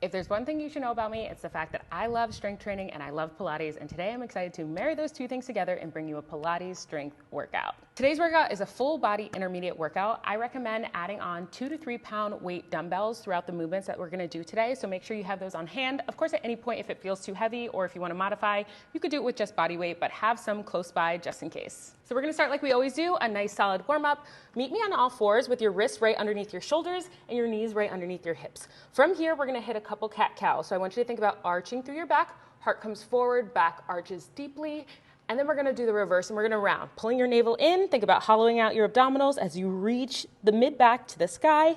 If there's one thing you should know about me, it's the fact that I love strength training and I love Pilates, and today I'm excited to marry those two things together and bring you a Pilates strength workout. Today's workout is a full body intermediate workout. I recommend adding on 2 to 3 pound weight dumbbells throughout the movements that we're gonna do today, so make sure you have those on hand. Of course, at any point, if it feels too heavy or if you wanna modify, you could do it with just body weight, but have some close by just in case. So we're gonna start like we always do, a nice solid warm up. Meet me on all fours with your wrists right underneath your shoulders and your knees right underneath your hips. From here, we're gonna hit a couple cat-cow. So I want you to think about arching through your back, heart comes forward, back arches deeply, and then we're gonna do the reverse and we're gonna round. Pulling your navel in, think about hollowing out your abdominals as you reach the mid-back to the sky,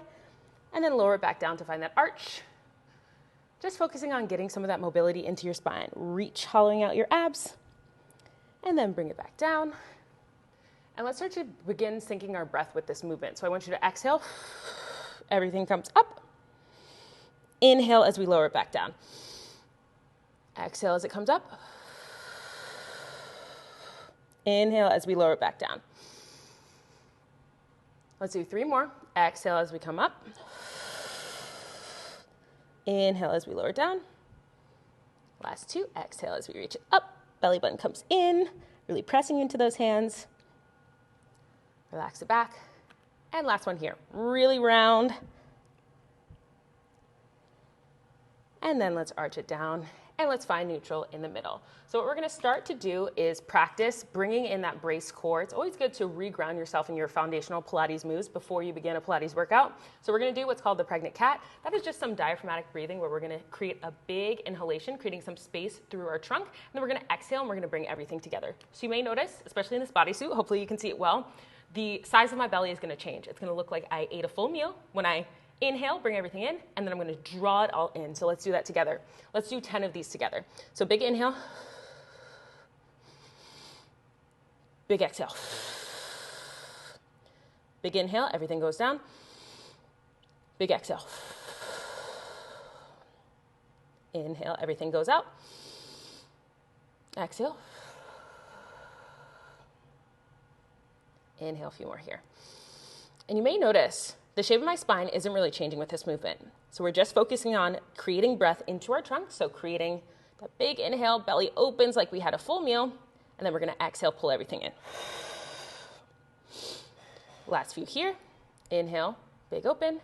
and then lower it back down to find that arch. Just focusing on getting some of that mobility into your spine. Reach, hollowing out your abs, and then bring it back down. And let's start to begin syncing our breath with this movement. So I want you to exhale, everything comes up. Inhale as we lower it back down. Exhale as it comes up. Inhale as we lower it back down. Let's do 3 more. Exhale as we come up. Inhale as we lower it down. Last 2. Exhale as we reach it up. Belly button comes in, really pressing into those hands. Relax it back. And last one here, really round. And then let's arch it down and let's find neutral in the middle. So what we're gonna start to do is practice bringing in that brace core. It's always good to reground yourself in your foundational Pilates moves before you begin a Pilates workout. So we're gonna do what's called the pregnant cat. That is just some diaphragmatic breathing where we're gonna create a big inhalation, creating some space through our trunk. And then we're gonna exhale and we're gonna bring everything together. So you may notice, especially in this bodysuit, hopefully you can see it well, the size of my belly is gonna change. It's gonna look like I ate a full meal when I inhale, bring everything in, and then I'm gonna draw it all in. So let's do that together. Let's do 10 of these together. So big inhale. Big exhale. Big inhale, everything goes down. Big exhale. Inhale, everything goes out. Exhale. Inhale, a few more here. And you may notice the shape of my spine isn't really changing with this movement. So we're just focusing on creating breath into our trunk. So creating that big inhale, belly opens like we had a full meal, and then we're gonna exhale, pull everything in. Last few here. Inhale, big open.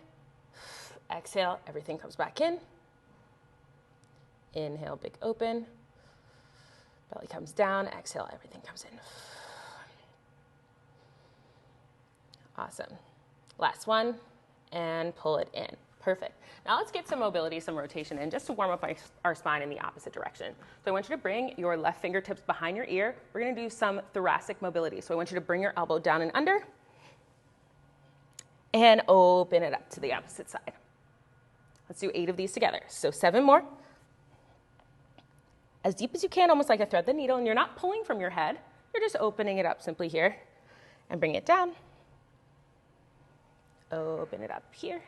Exhale, everything comes back in. Inhale, big open. Belly comes down, exhale, everything comes in. Awesome. Last one, and pull it in. Perfect. Now let's get some mobility, some rotation in, just to warm up our spine in the opposite direction. So I want you to bring your left fingertips behind your ear. We're gonna do some thoracic mobility. So I want you to bring your elbow down and under, and open it up to the opposite side. Let's do 8 of these together. So 7 more. As deep as you can, almost like a thread the needle, and you're not pulling from your head. You're just opening it up simply here, and bring it down. Open it up here.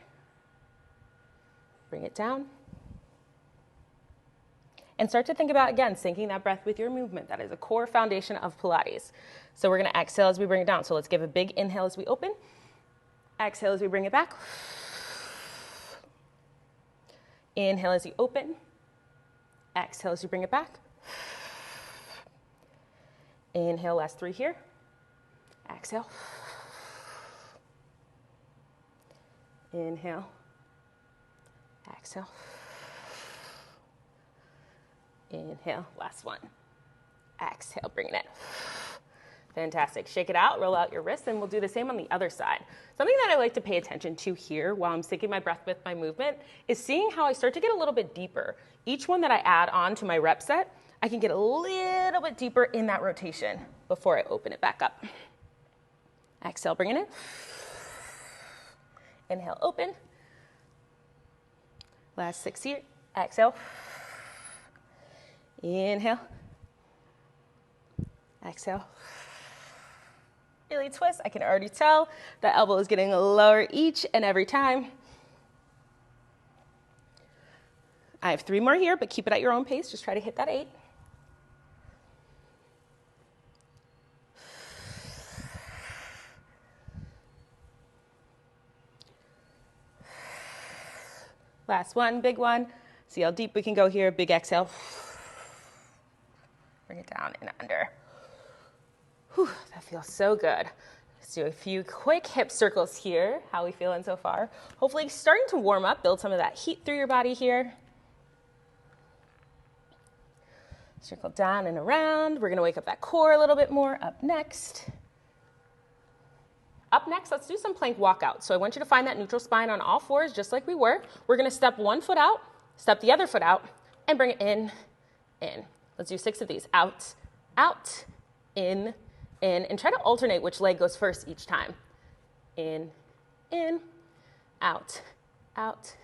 Bring it down. And start to think about, again, syncing that breath with your movement. That is a core foundation of Pilates. So we're gonna exhale as we bring it down. So let's give a big inhale as we open. Exhale as we bring it back. Inhale as you open. Exhale as you bring it back. Inhale, last 3 here. Exhale. Inhale, exhale, inhale, last one, exhale, bring it in. Fantastic, shake it out, roll out your wrists, and we'll do the same on the other side. Something that I like to pay attention to here while I'm syncing my breath with my movement is seeing how I start to get a little bit deeper. Each one that I add on to my rep set, I can get a little bit deeper in that rotation before I open it back up. Exhale, bring it in. Inhale, open. Last 6 here. Exhale. Inhale. Exhale. Really twist. I can already tell the elbow is getting lower each and every time. I have 3 more here, but keep it at your own pace. Just try to hit that 8. Last one, big one. See how deep we can go here. Big exhale. Bring it down and under. Whew, that feels so good. Let's do a few quick hip circles here. How are we feeling so far? Hopefully starting to warm up, build some of that heat through your body here. Circle down and around. We're gonna wake up that core a little bit more. Up next, let's do some plank walkout. So I want you to find that neutral spine on all fours, just like we were. We're gonna step one foot out, step the other foot out, and bring it in, in. Let's do 6 of these. Out, out, in, and try to alternate which leg goes first each time. In, out, out,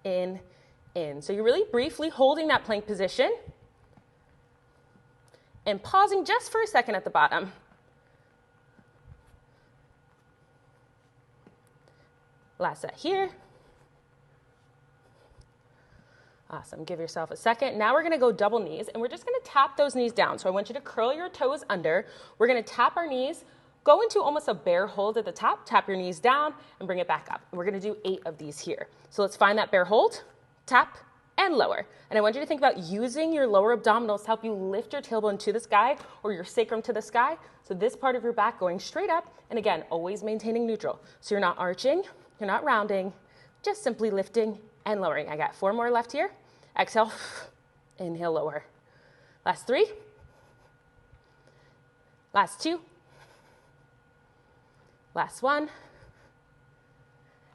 in. So you're really briefly holding that plank position and pausing just for a second at the bottom. Last set here. Awesome, give yourself a second. Now we're gonna go double knees and we're just gonna tap those knees down. So I want you to curl your toes under. We're gonna tap our knees, go into almost a bear hold at the top, tap your knees down and bring it back up. And we're gonna do 8 of these here. So let's find that bear hold, tap, and lower. And I want you to think about using your lower abdominals to help you lift your tailbone to the sky or your sacrum to the sky. So this part of your back going straight up, and again, always maintaining neutral. So you're not arching, you're not rounding, just simply lifting and lowering. I got 4 more left here. Exhale, inhale, lower. Last 3. Last 2. Last 1.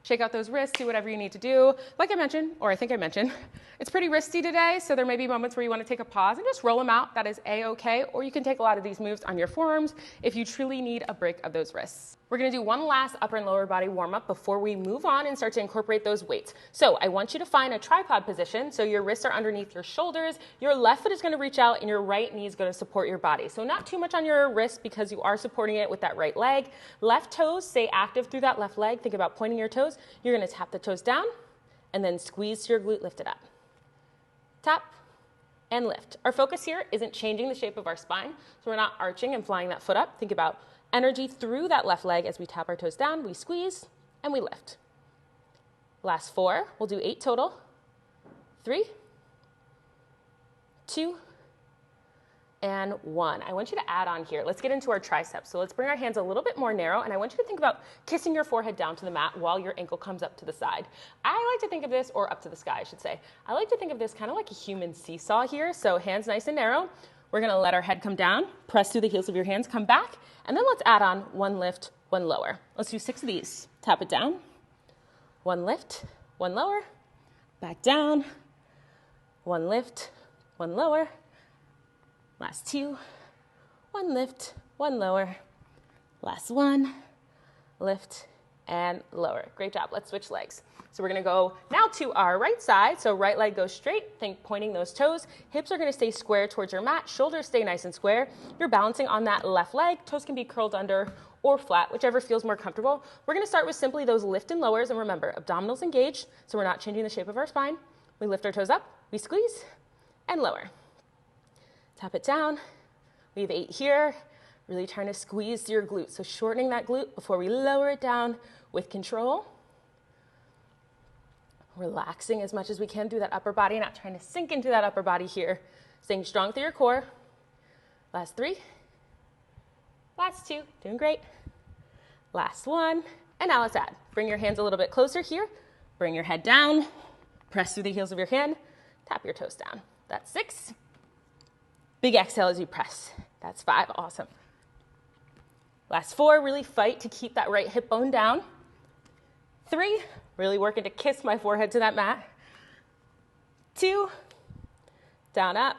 Shake out those wrists, do whatever you need to do. Like I mentioned, or I think I mentioned, it's pretty wristy today, so there may be moments where you want to take a pause and just roll them out. That is A-okay, or you can take a lot of these moves on your forearms if you truly need a break of those wrists. We're gonna do one last upper and lower body warm up before we move on and start to incorporate those weights. So I want you to find a tripod position, so your wrists are underneath your shoulders, your left foot is gonna reach out and your right knee is gonna support your body. So not too much on your wrist because you are supporting it with that right leg. Left toes, stay active through that left leg. Think about pointing your toes. You're gonna tap the toes down and then squeeze to your glute, lift it up. Tap and lift. Our focus here isn't changing the shape of our spine, so we're not arching and flying that foot up. Think about energy through that left leg as we tap our toes down, we squeeze, and we lift. Last 4, we'll do 8 total. 3, 2, and 1. I want you to add on here. Let's get into our triceps. So let's bring our hands a little bit more narrow, and I want you to think about kissing your forehead down to the mat while your ankle comes up to the side. I like to think of this, or up to the sky, I should say. I like to think of this kind of like a human seesaw here. So hands nice and narrow. We're gonna let our head come down, press through the heels of your hands, come back, and then let's add on 1 lift, 1 lower. Let's do 6 of these. Tap it down. 1 lift, 1 lower. Back down. 1 lift, 1 lower. Last 2, 1 lift, 1 lower. Last 1, lift and lower. Great job. Let's switch legs. So we're gonna go now to our right side. So right leg goes straight, think pointing those toes. Hips are gonna stay square towards your mat. Shoulders stay nice and square. You're balancing on that left leg. Toes can be curled under or flat, whichever feels more comfortable. We're gonna start with simply those lift and lowers. And remember, abdominals engaged, so we're not changing the shape of our spine. We lift our toes up, we squeeze and lower. Tap it down. We have 8 here. Really trying to squeeze through your glute. So shortening that glute before we lower it down with control. Relaxing as much as we can through that upper body, not trying to sink into that upper body here. Staying strong through your core. Last 3. Last 2. Doing great. Last 1. And now let's add. Bring your hands a little bit closer here. Bring your head down. Press through the heels of your hand. Tap your toes down. That's 6. Big exhale as you press. That's 5, awesome. Last 4, really fight to keep that right hip bone down. 3, really working to kiss my forehead to that mat. 2, down, up.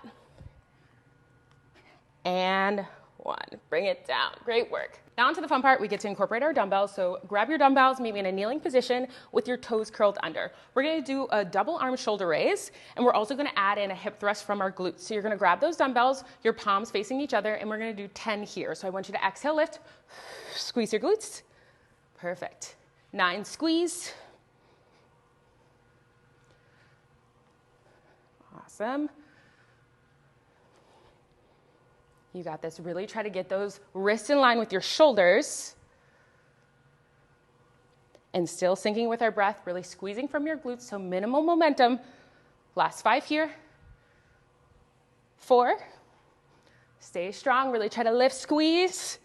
And 1, bring it down. Great work. Now onto the fun part, we get to incorporate our dumbbells. So grab your dumbbells, meet me in a kneeling position with your toes curled under. We're gonna do a double arm shoulder raise, and we're also gonna add in a hip thrust from our glutes. So you're gonna grab those dumbbells, your palms facing each other, and we're gonna do 10 here. So I want you to exhale, lift, squeeze your glutes. Perfect. 9, squeeze. Awesome. You got this. Really try to get those wrists in line with your shoulders. And still syncing with our breath, really squeezing from your glutes, so minimal momentum. Last 5 here. 4. Stay strong, really try to lift, squeeze.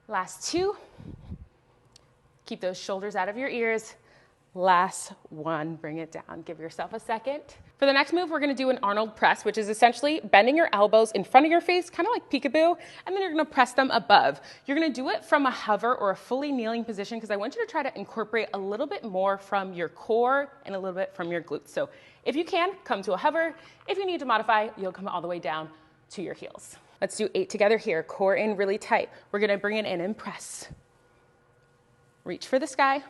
Last 2. Keep those shoulders out of your ears. Last 1, bring it down. Give yourself a second. For the next move, we're gonna do an Arnold press, which is essentially bending your elbows in front of your face, kind of like peekaboo, and then you're gonna press them above. You're gonna do it from a hover or a fully kneeling position because I want you to try to incorporate a little bit more from your core and a little bit from your glutes. So if you can, come to a hover. If you need to modify, you'll come all the way down to your heels. Let's do 8 together here. Core in really tight. We're gonna bring it in and press. Reach for the sky.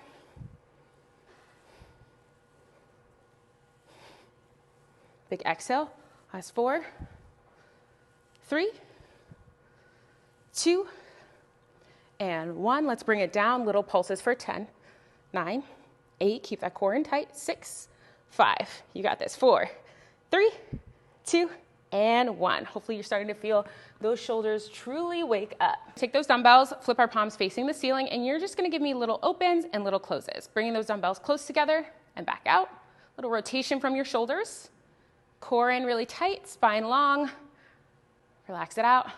Big exhale. Last 4, 3, 2, and 1. Let's bring it down. Little pulses for 10, 9, 8. Keep that core in tight. 6, 5. You got this. 4, 3, 2, and 1. Hopefully you're starting to feel those shoulders truly wake up. Take those dumbbells, flip our palms facing the ceiling, and you're just gonna give me little opens and little closes. Bringing those dumbbells close together and back out. Little rotation from your shoulders. Core in really tight, spine long. Relax it out.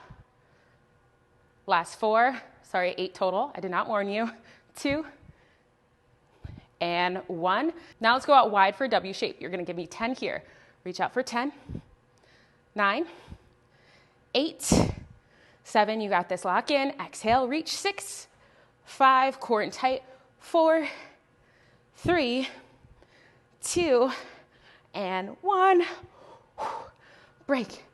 Last 4, sorry, 8 total. I did not warn you. 2, and 1. Now let's go out wide for a W shape. You're gonna give me 10 here. Reach out for 10, 9, 8, 7. You got this. Lock in. Exhale, reach. 6, 5. Core in tight. 4, 3, 2, and 1. Break.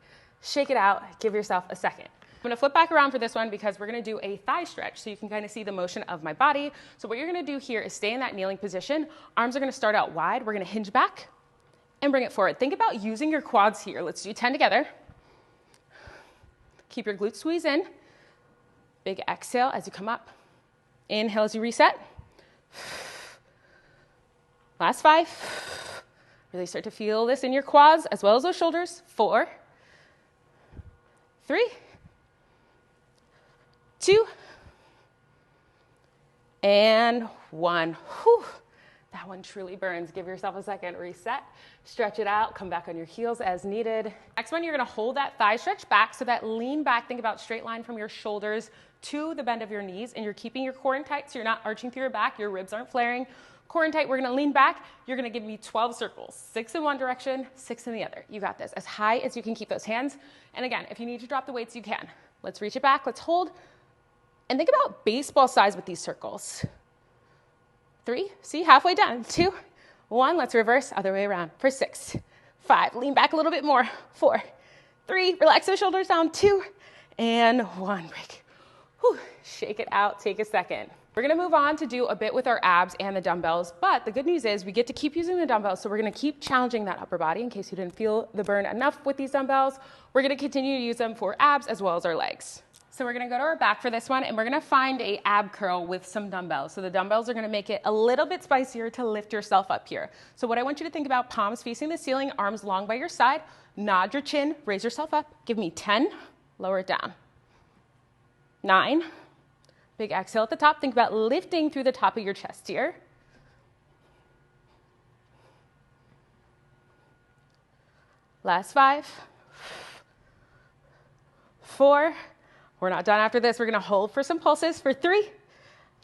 Shake it out. Give yourself a second. I'm gonna flip back around for this one because we're gonna do a thigh stretch so you can kind of see the motion of my body. So what you're gonna do here is stay in that kneeling position. Arms are gonna start out wide. We're gonna hinge back and bring it forward. Think about using your quads here. Let's do 10 together. Keep your glutes squeeze in. Big exhale as you come up. Inhale as you reset. Last 5. Really start to feel this in your quads as well as those shoulders. 4, 3, 2, and 1. Whew. That one truly burns. Give yourself a second. Reset. Stretch it out. Come back on your heels as needed. Next one, you're going to hold that thigh stretch back. So that lean back, think about straight line from your shoulders to the bend of your knees. And you're keeping your core in tight so you're not arching through your back. Your ribs aren't flaring. Core in tight. We're going to lean back. You're going to give me 12 circles. 6 in one direction, 6 in the other. You got this. As high as you can keep those hands. And again, if you need to drop the weights, you can. Let's reach it back. Let's hold. And think about baseball size with these circles. 3, see, halfway done. 2, 1, let's reverse, other way around for 6, 5, lean back a little bit more. 4, 3, relax those shoulders down. 2, and 1, break. Whew. Shake it out, take a second. We're gonna move on to do a bit with our abs and the dumbbells, but the good news is we get to keep using the dumbbells, so we're gonna keep challenging that upper body in case you didn't feel the burn enough with these dumbbells. We're gonna continue to use them for abs as well as our legs. So we're gonna go to our back for this one, and we're gonna find a ab curl with some dumbbells. So the dumbbells are gonna make it a little bit spicier to lift yourself up here. So what I want you to think about, palms facing the ceiling, arms long by your side, nod your chin, raise yourself up, give me 10, lower it down. 9, big exhale at the top, think about lifting through the top of your chest here. 5, 4, we're not done after this. We're gonna hold for some pulses for 3.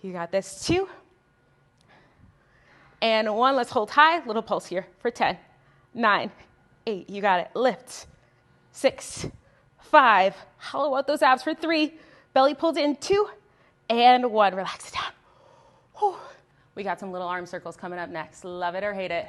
You got this. 2. And 1, let's hold high. Little pulse here for 10, 9, 8. You got it. Lift. 6, 5. Hollow out those abs for 3. Belly pulled in. 2, and 1. Relax it down. Whew. We got some little arm circles coming up next. Love it or hate it.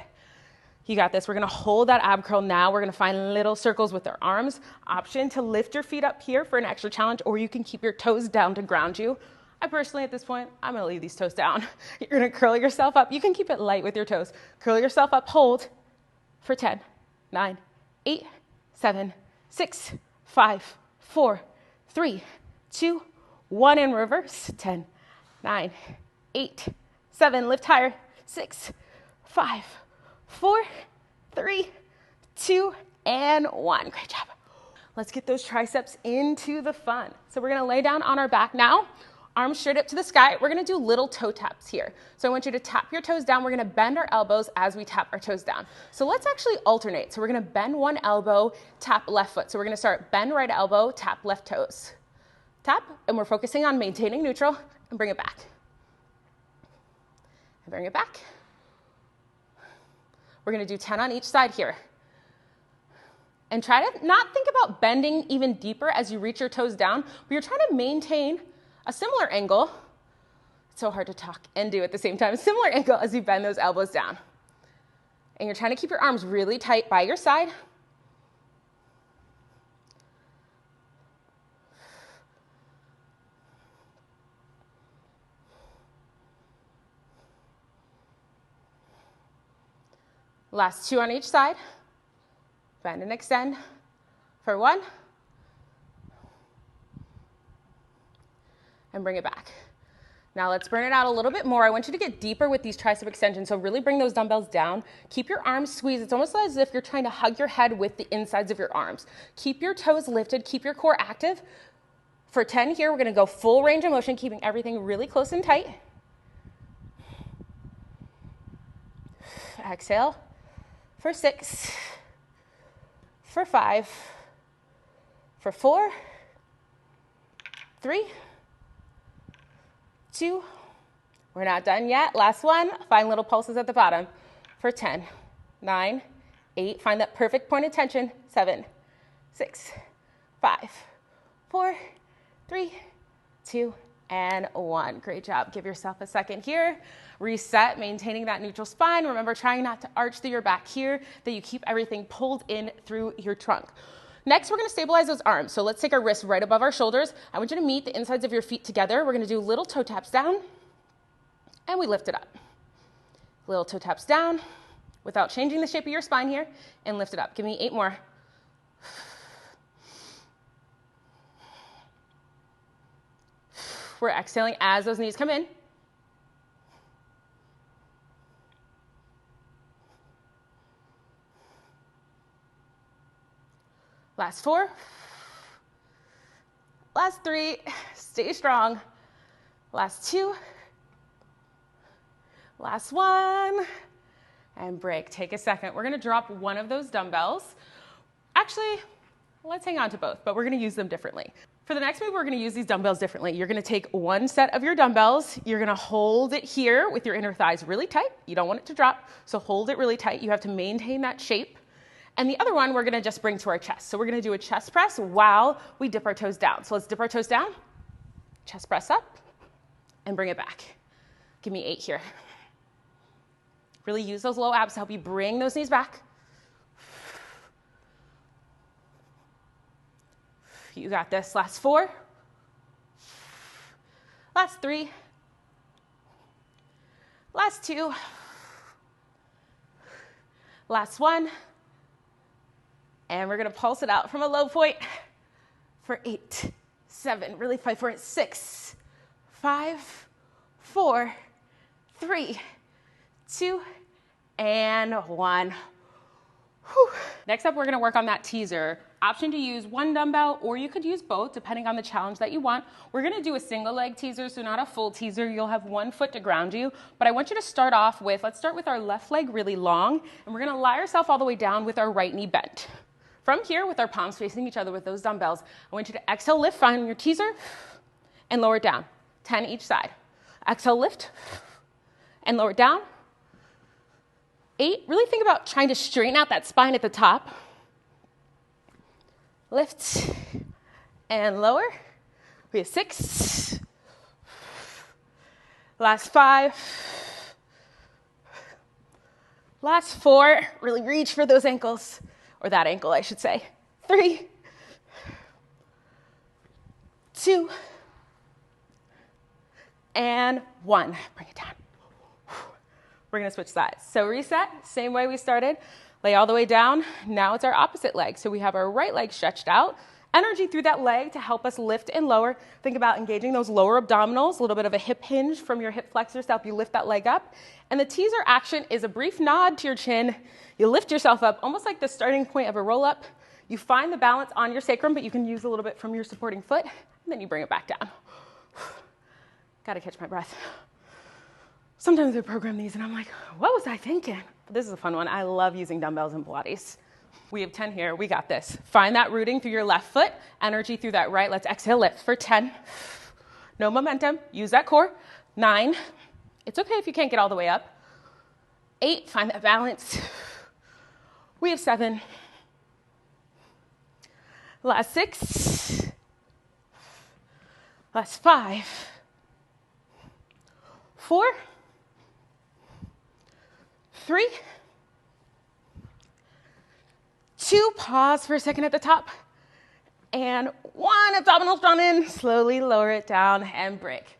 You got this. We're gonna hold that ab curl now. We're gonna find little circles with our arms. Option to lift your feet up here for an extra challenge, or you can keep your toes down to ground you. I personally, at this point, I'm gonna leave these toes down. You're gonna curl yourself up. You can keep it light with your toes. Curl yourself up, hold for 10, 9, 8, 7, 6, 5, 4, 3, 2, 1, and reverse. 10, 9, 8, 7, lift higher. 6, 5, 4, 3, 2, and 1. Great job. Let's get those triceps into the fun. So we're gonna lay down on our back now. Arms straight up to the sky. We're gonna do little toe taps here. So I want you to tap your toes down. We're gonna bend our elbows as we tap our toes down. So let's actually alternate. So we're gonna bend one elbow, tap left foot. So we're gonna start bend right elbow, tap left toes. Tap, and we're focusing on maintaining neutral, and bring it back. And bring it back. We're gonna do 10 on each side here. And try to not think about bending even deeper as you reach your toes down, but you're trying to maintain a similar angle. It's so hard to talk and do at the same time. A similar angle as you bend those elbows down. And you're trying to keep your arms really tight by your side. Last 2 on each side. Bend and extend for 1. And bring it back. Now let's burn it out a little bit more. I want you to get deeper with these tricep extensions. So really bring those dumbbells down. Keep your arms squeezed. It's almost as if you're trying to hug your head with the insides of your arms. Keep your toes lifted. Keep your core active. For 10 here, we're going to go full range of motion, keeping everything really close and tight. Exhale. For 6. For 5, for 4, 3, 2, we're not done yet. Last one, find little pulses at the bottom. For 10, 9, 8, find that perfect point of tension. 7, 6, 5, 4, 3, 2, and 1. Great job. Give yourself a second here. Reset, maintaining that neutral spine. Remember, trying not to arch through your back here, that you keep everything pulled in through your trunk. Next, we're going to stabilize those arms. So let's take our wrists right above our shoulders. I want you to meet the insides of your feet together. We're going to do little toe taps down, and we lift it up. Little toe taps down without changing the shape of your spine here, and lift it up. Give me 8 more. We're exhaling as those knees come in. Last 4. Last 3. Stay strong. Last 2. Last 1. And break. Take a second. We're going to drop one of those dumbbells. Actually, let's hang on to both, but we're going to use them differently. For the next move, we're going to use these dumbbells differently. You're going to take one set of your dumbbells. You're going to hold it here with your inner thighs really tight. You don't want it to drop, so hold it really tight. You have to maintain that shape. And the other one, we're going to just bring to our chest. So we're going to do a chest press while we dip our toes down. So let's dip our toes down, chest press up, and bring it back. Give me 8 here. Really use those low abs to help you bring those knees back. You got this. Last 4. Last 3. Last 2. Last 1. And we're going to pulse it out from a low point for 8, 7. Really fight for it. 6, 5, 4, 3, 2, and 1. Whew. Next up, we're going to work on that teaser. Option to use one dumbbell, or you could use both, depending on the challenge that you want. We're going to do a single leg teaser, so not a full teaser. You'll have one foot to ground you. But I want you to start off with, let's start with our left leg really long, and we're going to lie ourselves all the way down with our right knee bent. From here, with our palms facing each other with those dumbbells, I want you to exhale, lift, find your teaser, and lower it down. 10 each side. Exhale, lift, and lower it down. 8, really think about trying to straighten out that spine at the top. Lift and lower. We have 6. Last 5. Last 4. Really reach for those ankles, or that ankle, I should say. 3, 2, and 1. Bring it down. We're going to switch sides. So reset, same way we started. Lay all the way down. Now it's our opposite leg. So we have our right leg stretched out. Energy through that leg to help us lift and lower. Think about engaging those lower abdominals, a little bit of a hip hinge from your hip flexors to help you lift that leg up. And the teaser action is a brief nod to your chin. You lift yourself up, almost like the starting point of a roll-up. You find the balance on your sacrum, but you can use a little bit from your supporting foot, and then you bring it back down. Gotta catch my breath. Sometimes I program these and I'm like, what was I thinking? But this is a fun one. I love using dumbbells in Pilates. We have 10 here. We got this. Find that rooting through your left foot, energy through that right. Let's exhale, lift for 10. No momentum. Use that core. 9. It's okay if you can't get all the way up. 8. Find that balance. We have 7. Last 6. Last 5. 4. 3. 2, pause for a second at the top, and 1, abdominals drawn in, slowly lower it down and break.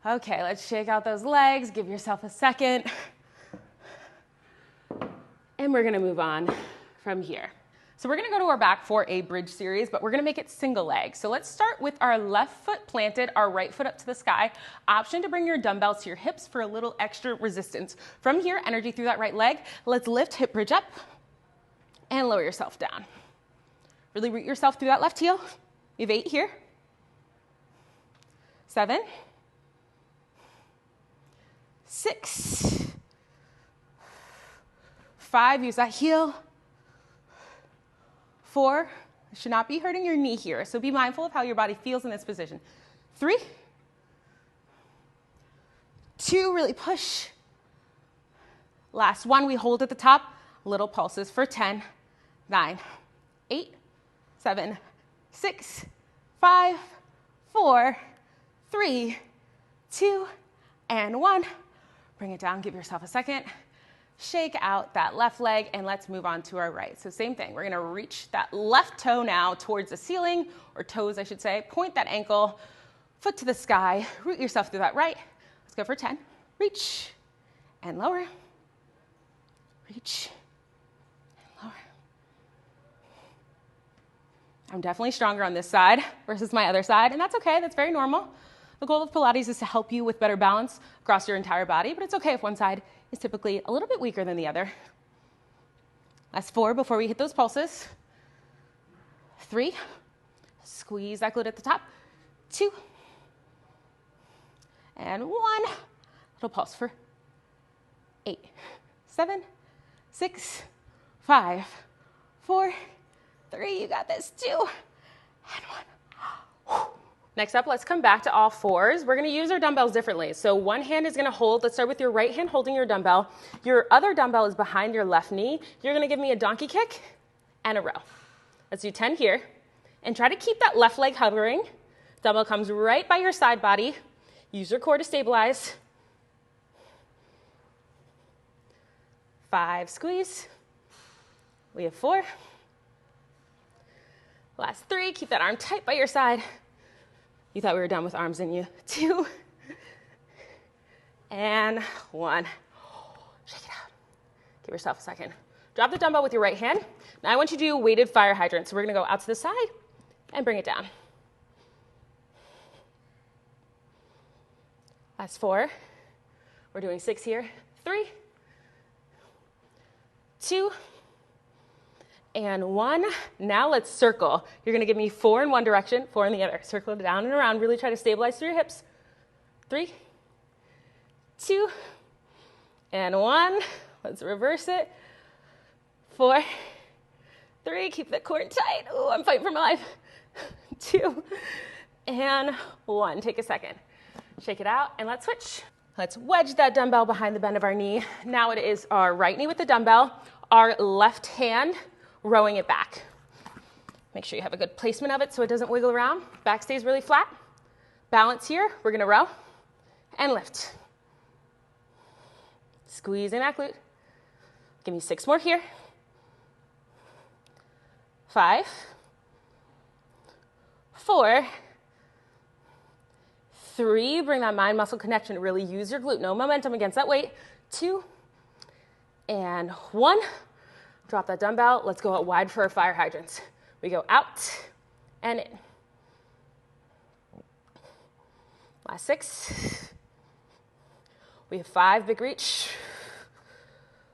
Okay, let's shake out those legs, give yourself a second, and we're gonna move on from here. So we're gonna go to our back for a bridge series, but we're gonna make it single leg. So let's start with our left foot planted, our right foot up to the sky. Option to bring your dumbbells to your hips for a little extra resistance. From here, energy through that right leg. Let's lift, hip bridge up, and lower yourself down. Really root yourself through that left heel. You have 8 here. 7. 6. 5, use that heel. 4, should not be hurting your knee here, so be mindful of how your body feels in this position. 3. 2, really push. Last 1, we hold at the top. Little pulses for 10. 9, 8, 7, 6, 5, 4, 3, 2, and 1. Bring it down, give yourself a second. Shake out that left leg, and let's move on to our right. So same thing, we're gonna reach that left toe now towards the ceiling, or toes I should say. Point that ankle, foot to the sky, root yourself through that right. Let's go for 10. Reach and lower. Reach. I'm definitely stronger on this side versus my other side, and that's okay, that's very normal. The goal of Pilates is to help you with better balance across your entire body, but it's okay if one side is typically a little bit weaker than the other. Last 4 before we hit those pulses. 3, squeeze that glute at the top. 2, and 1, little pulse for 8, 7, 6, 5, 4, 3, you got this, 2, and 1. Next up, let's come back to all fours. We're gonna use our dumbbells differently. So one hand is gonna hold, let's start with your right hand holding your dumbbell. Your other dumbbell is behind your left knee. You're gonna give me a donkey kick and a row. Let's do 10 here. And try to keep that left leg hovering. Dumbbell comes right by your side body. Use your core to stabilize. 5, squeeze. We have 4. Last 3, keep that arm tight by your side. You thought we were done with arms, didn't you? 2, and 1. Shake it out. Give yourself a second. Drop the dumbbell with your right hand. Now I want you to do weighted fire hydrant. So we're gonna go out to the side and bring it down. Last 4. We're doing 6 here. 3, 2, and 1. Now let's circle. You're gonna give me 4 in one direction, 4 in the other. Circle it down and around. Really try to stabilize through your hips. 3, 2, and 1. Let's reverse it. 4, 3, keep the core tight. Oh, I'm fighting for my life. 2, and 1. Take a second. Shake it out, and let's switch. Let's wedge that dumbbell behind the bend of our knee. Now it is our right knee with the dumbbell, our left hand rowing it back. Make sure you have a good placement of it so it doesn't wiggle around. Back stays really flat. Balance here. We're gonna row and lift. Squeezing that glute. Give me 6 more here. 5, 4, 3, bring that mind muscle connection. Really use your glute. No momentum against that weight. 2, and 1. Drop that dumbbell. Let's go out wide for our fire hydrants. We go out and in. Last 6. We have 5, big reach.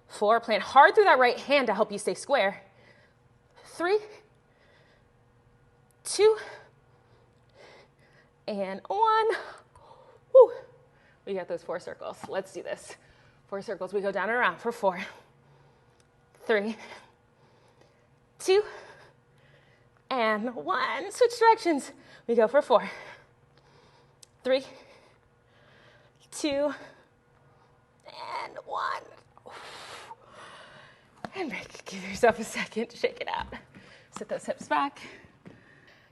4, plant hard through that right hand to help you stay square. 3, 2, and 1. Woo. We got those 4 circles. Let's do this. 4 circles. We go down and around for 4, 3, 2, and 1. Switch directions. We go for 4, 3, 2, and 1. And break. Give yourself a second to shake it out. Sit those hips back.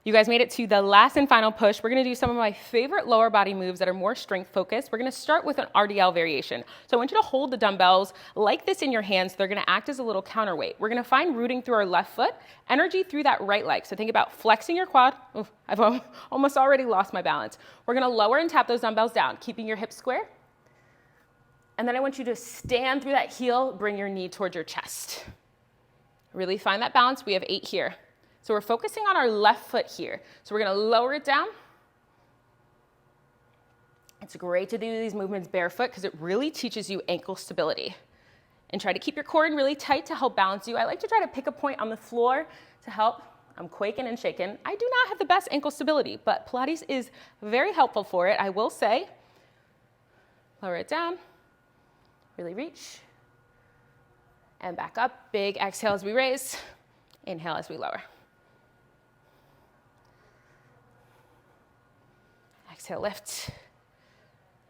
You guys made it to the last and final push. We're gonna do some of my favorite lower body moves that are more strength focused. We're gonna start with an RDL variation. So I want you to hold the dumbbells like this in your hands. They're gonna act as a little counterweight. We're gonna find rooting through our left foot, energy through that right leg. So think about flexing your quad. Ooh, I've almost already lost my balance. We're gonna lower and tap those dumbbells down, keeping your hips square. And then I want you to stand through that heel, bring your knee towards your chest. Really find that balance. We have 8 here. So we're focusing on our left foot here. So we're gonna lower it down. It's great to do these movements barefoot because it really teaches you ankle stability. And try to keep your core in really tight to help balance you. I like to try to pick a point on the floor to help. I'm quaking and shaking. I do not have the best ankle stability, but Pilates is very helpful for it, I will say. Lower it down, really reach. And back up, big exhale as we raise, inhale as we lower. Exhale, lift,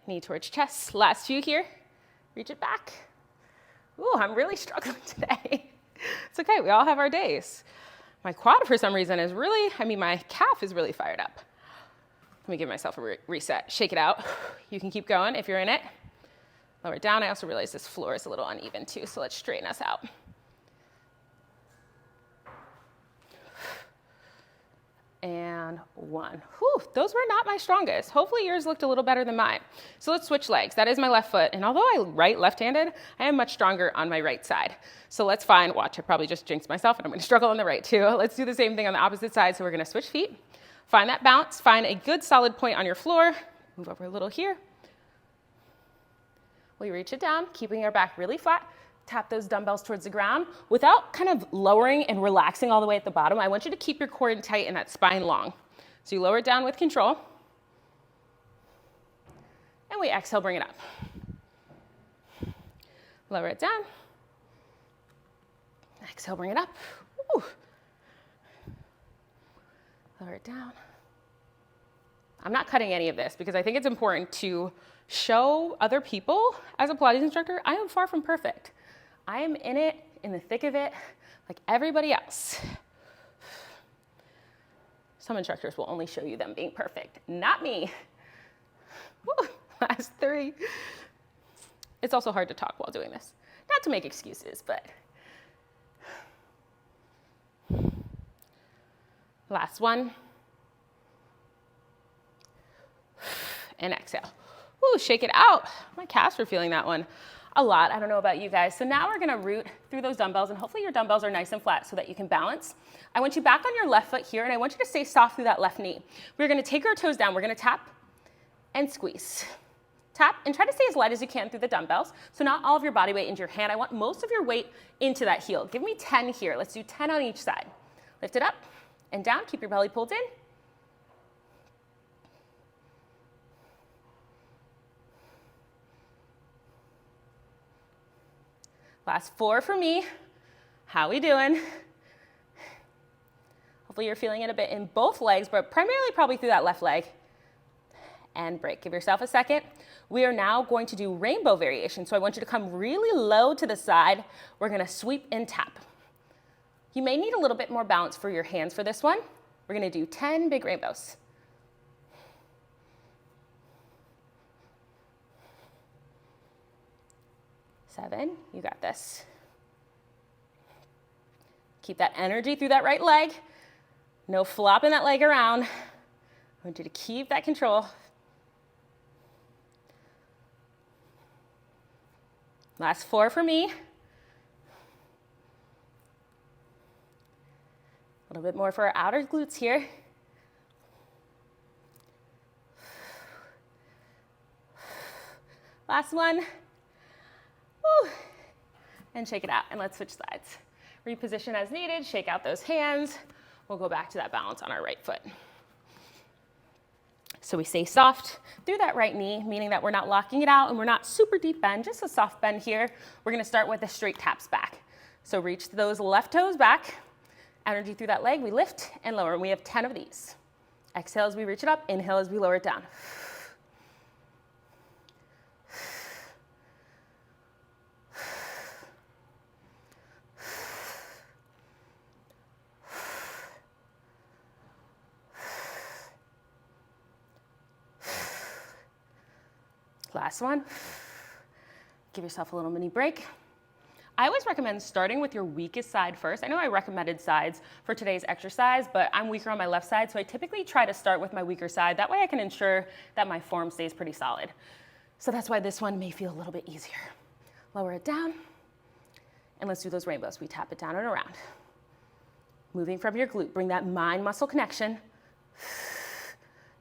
knee towards chest. Last few here, reach it back. Ooh, I'm really struggling today. It's okay, we all have our days. My quad for some reason is really, my calf is really fired up. Let me give myself a reset, shake it out. You can keep going if you're in it. Lower it down. I also realize this floor is a little uneven too, so let's straighten us out. And 1. Whew, those were not my strongest. Hopefully yours looked a little better than mine. So let's switch legs. That is my left foot. And although I'm left-handed, I am much stronger on my right side. So let's watch, I probably just jinxed myself and I'm gonna struggle on the right too. Let's do the same thing on the opposite side. So we're gonna switch feet, find that bounce, find a good solid point on your floor, move over a little here. We reach it down, keeping our back really flat. Tap those dumbbells towards the ground without kind of lowering and relaxing all the way at the bottom. I want you to keep your core in tight and that spine long. So you lower it down with control. And we exhale, bring it up. Lower it down. Exhale, bring it up. Woo. Lower it down. I'm not cutting any of this because I think it's important to show other people, as a Pilates instructor, I am far from perfect. I am in it, in the thick of it, like everybody else. Some instructors will only show you them being perfect, not me. Woo, last 3. It's also hard to talk while doing this. Not to make excuses, but. Last 1. And exhale. Ooh, shake it out. My calves were feeling that one a lot. I don't know about you guys. So now we're gonna root through those dumbbells, and hopefully your dumbbells are nice and flat so that you can balance. I want you back on your left foot here, and I want you to stay soft through that left knee. We're gonna take our toes down. We're gonna tap and squeeze. Tap and try to stay as light as you can through the dumbbells. So not all of your body weight into your hand. I want most of your weight into that heel. Give me 10 here. Let's do 10 on each side. Lift it up and down. Keep your belly pulled in. Last 4 for me. How we doing? Hopefully you're feeling it a bit in both legs, but primarily probably through that left leg. And break. Give yourself a second. We are now going to do rainbow variation. So I want you to come really low to the side. We're going to sweep and tap. You may need a little bit more balance for your hands for this one. We're going to do 10 big rainbows. 7, you got this. Keep that energy through that right leg. No flopping that leg around. I want you to keep that control. Last 4 for me. A little bit more for our outer glutes here. Last one. Woo. And shake it out, and let's switch sides. Reposition as needed, shake out those hands. We'll go back to that balance on our right foot. So we stay soft through that right knee, meaning that we're not locking it out and we're not super deep bend, just a soft bend here. We're gonna start with the straight taps back. So reach those left toes back, energy through that leg, we lift and lower, and we have 10 of these. Exhale as we reach it up, inhale as we lower it down. Last one. Give yourself a little mini break. I always recommend starting with your weakest side first. I know I recommended sides for today's exercise, but I'm weaker on my left side, so I typically try to start with my weaker side. That way I can ensure that my form stays pretty solid. So that's why this one may feel a little bit easier. Lower it down, and let's do those rainbows. We tap it down and around. Moving from your glute, bring that mind-muscle connection.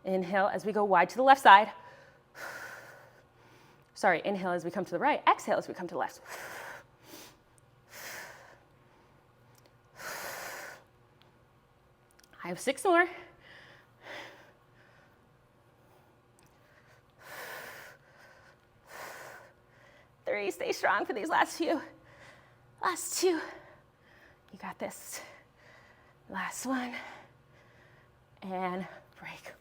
Inhale as we go wide to the left side. Sorry, inhale as we come to the right. Exhale as we come to the left. I have 6 more. Three, stay strong for these last few. Last 2. You got this. Last one. And break.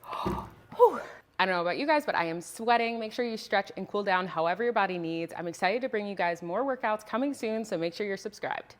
I don't know about you guys, but I am sweating. Make sure you stretch and cool down however your body needs. I'm excited to bring you guys more workouts coming soon, so make sure you're subscribed.